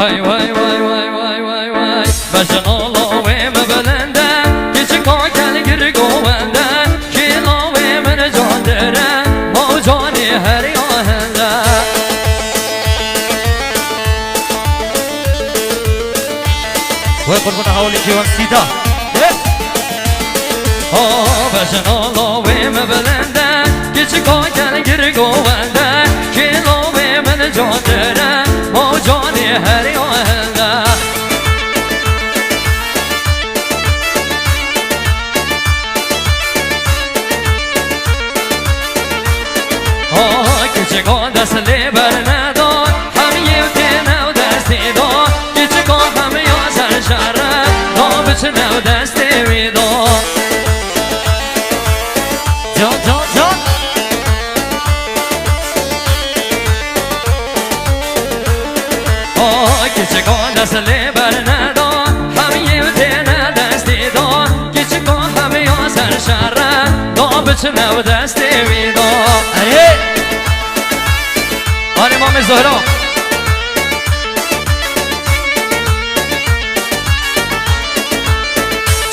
وای وای وای وای وای وای وای بجنالاوی مبلنده گیچ کاکل گر گوونده کلاوی من جان دره ما جانی هر آهنده وای قربون حوالی جوان سیدا بجنالاوی مبلنده گیچ کاکل گر گوونده کلاوی من جان دره ما جانی هر آهنده گیچگان دست لیبر ندار همیه نو دستی دار گیچگان همه یا سر شهره نابچ نو دستی ویدار جان جان جان گیچگان دست لیبر ندار همیه نو دستی دار گیچگان همه یا سر شهره نابچ نو دستی ویدار آره امام زهرا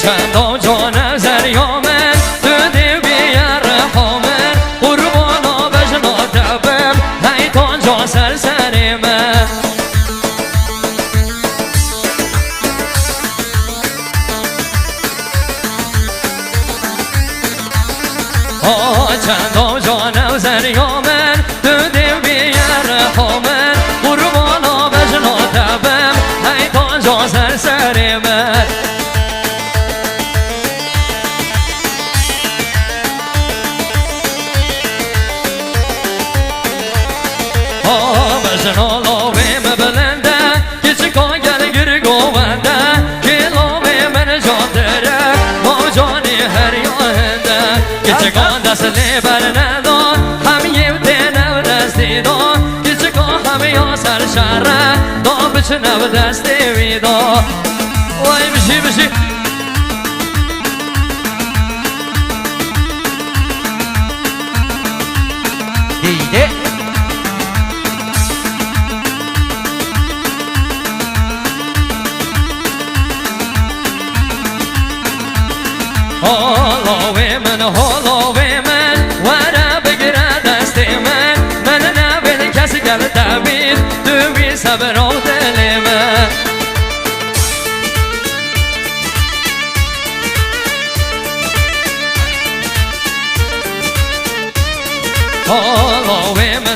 چندان جان زریامن دو بیار رحامن قربانا بجنا دبم نیتان جان سرسری من چندان جان زریامن دو بیار رحامن قربانا بجنا دبم نیتان جان سرسری من بجنالاوی مبلنده گیچ کاگل گر گوونده کلاوی من جان دره ما جانی هر آهنده گیچ کان دست لیبر ندار همیه نو دستی دار گیچ کان همه یا سر شهره نابچ نو دستی ویدار وای بشی بشی دیده حالاوی من ورا بگیره دستی من نبین کسی گل دوید دوی صبر و دل من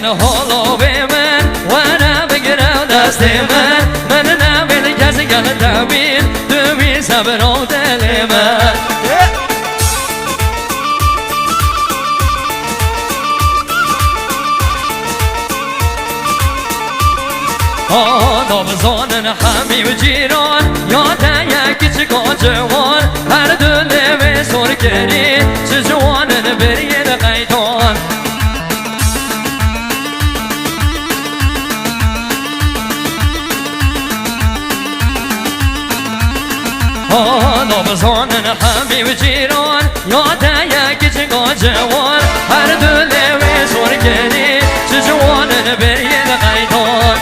حالاوی من ورا بگیره دستی من نبین کسی گل دوید دوی صبر و دل من نابزانن همی و جیران یاده یکی چکا جوان هر دونه و سر کری چه جوانن برین قیدان نابزانن همی و جیران یاده یکی چکا جوان هر دونه و سر کری چه جوانن برین قیدان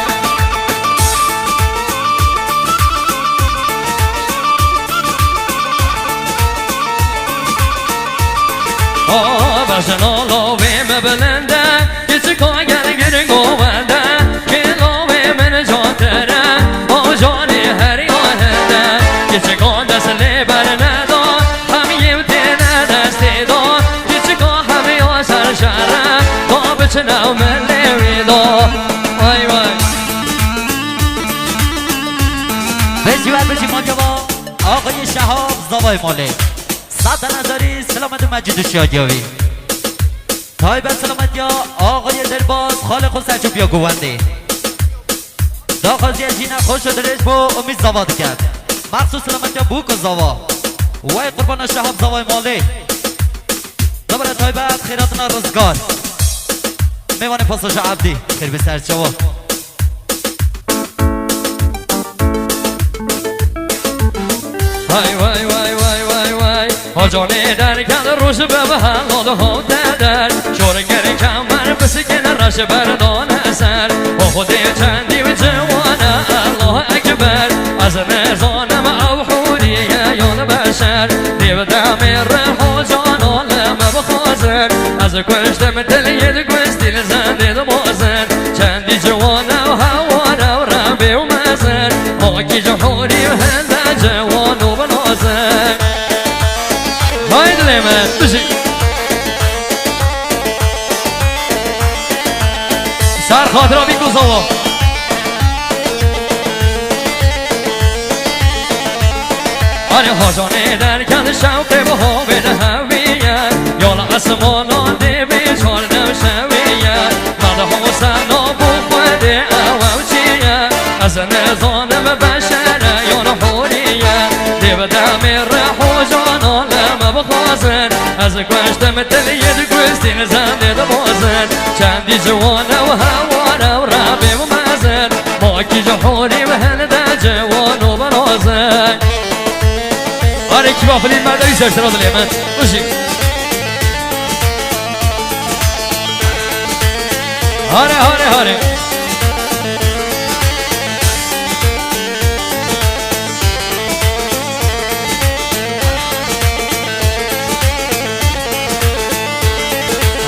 بجنالاوی مبلنده گیچ کاگل گر گوونده کلاوی من جان دره ما جانی هر آهنده گیچ کان دست لیبر ندار همیه نه دستی دار گیچ کان همه یا سر شهره نابچ نو من لیویدار وای وای بزیور بشی ما جوا آقای شهاب زوای ماله صد نظری سلامت مجید و شادیاوی تایب سلامت یا آقای درباز خالق و سرچوب یا گوونده داخازی از جینه خوش شده رش با امید زواد کرد مخصوص سلامت یا بوک و زوا وای قربان شهاب زوای ماله دوباره تایبت خیراتنا روزگار میوان پاساش عبدی خیر به سرچوا وای وای وای وای وای وای آجانه در کل روش به حلال ها در شورگر کمر بسکن رش بردان اثر با خود چندی و جوانه الله بازن از کشتم دلیه گوستی لزنده ده بازن چندی جوانه و هوانه و ربی و مزن ماکی جحوری و هنده جوان و بنازن های دلی من بشی سر خاطر بی گذاوا آره حاجانه در کن شوقه و حامد هویه یالا اسمانا ده بیچار نوشویه مرد حسنا بو خود اوو چیه از نظانم بشره یالا حوریه ده بدم رح و جانا لما بخوازن از کشتم دلیه ده گوستی زنده ده بازن چندی جوانه و هوانه و ربی و مزن ماکی جحوری و هنده جوان و بنازن آره کی بافلین مردایی سرسراد لیمن باشیم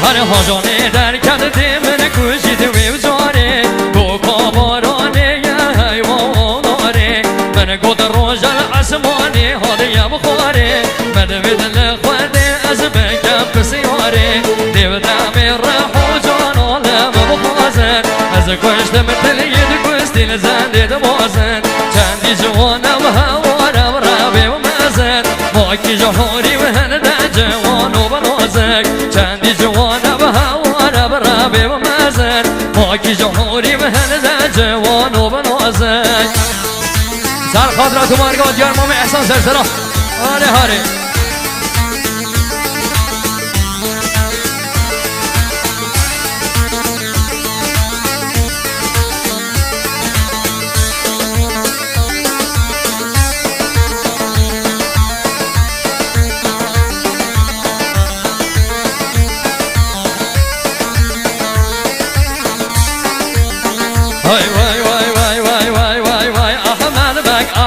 آره حاجانه در کرده من کشید و جاره گوکا بارانه یه حیوان داره من گود روژل اسمانه حاله بخواره من بدل خورده از بکم بسیاره دیو دم رح و جان عالم بخوازن از کشتم دلیه گوستی لزنده ده بازن چندی جوانه و هواره و ربی و مزن ماکی جحوری و هنده جوان و بنازن چندی جوانه و هواره و ربی و مزن ماکی جحوری و هنده جوان و بنازن سر خاطرات و مرگات یار مام احسان سرسرا آره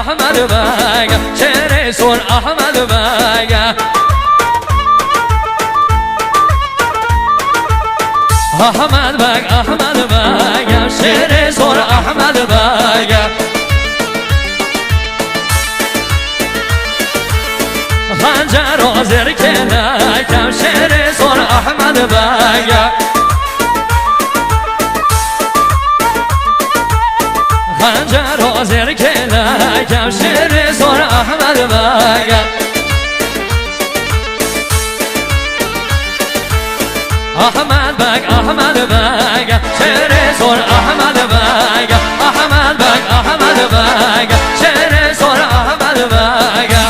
احمد باگا شعر سون احمد باگا احمد باگا شعر سون احمد باگا خنجر آزر کلکم شعر سون احمد باگا خنجر آزر کلکم شعر سون احمد باگا احمد باگا شعر سون احمد باگا احمد باگا شعر سون احمد باگا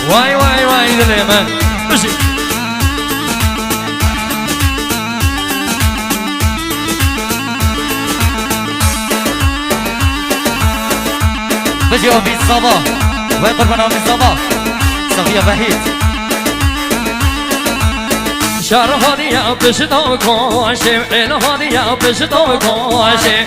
وای دل من بشی بجي أمي الصبا ويقربنا أمي الصبا صفية بهيت شهر هادية بشتو كوشي إل هادية بشتو كوشي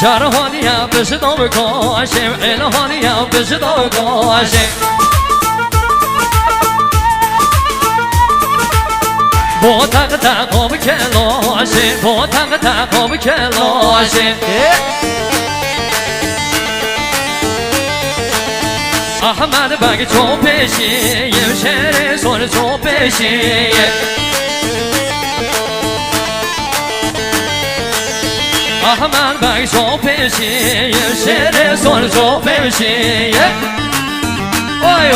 شهر هادية بشتو كوشي إل هادية بشتو كوشي با تق تقاب کلاشه با تق تقاب کلاشه احمد بگ چو پیشی شعر سر چو پیشی احمد بگ چو پیشی شعر سر چو پیشی وای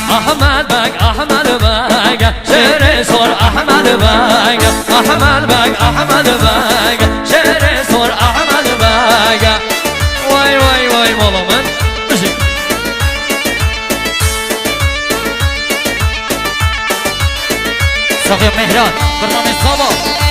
احمد باگ شعر سر احمد باگ احمد باگ شعر سر احمد باگ وای مولا من بشی صفية مهران برنامج صبا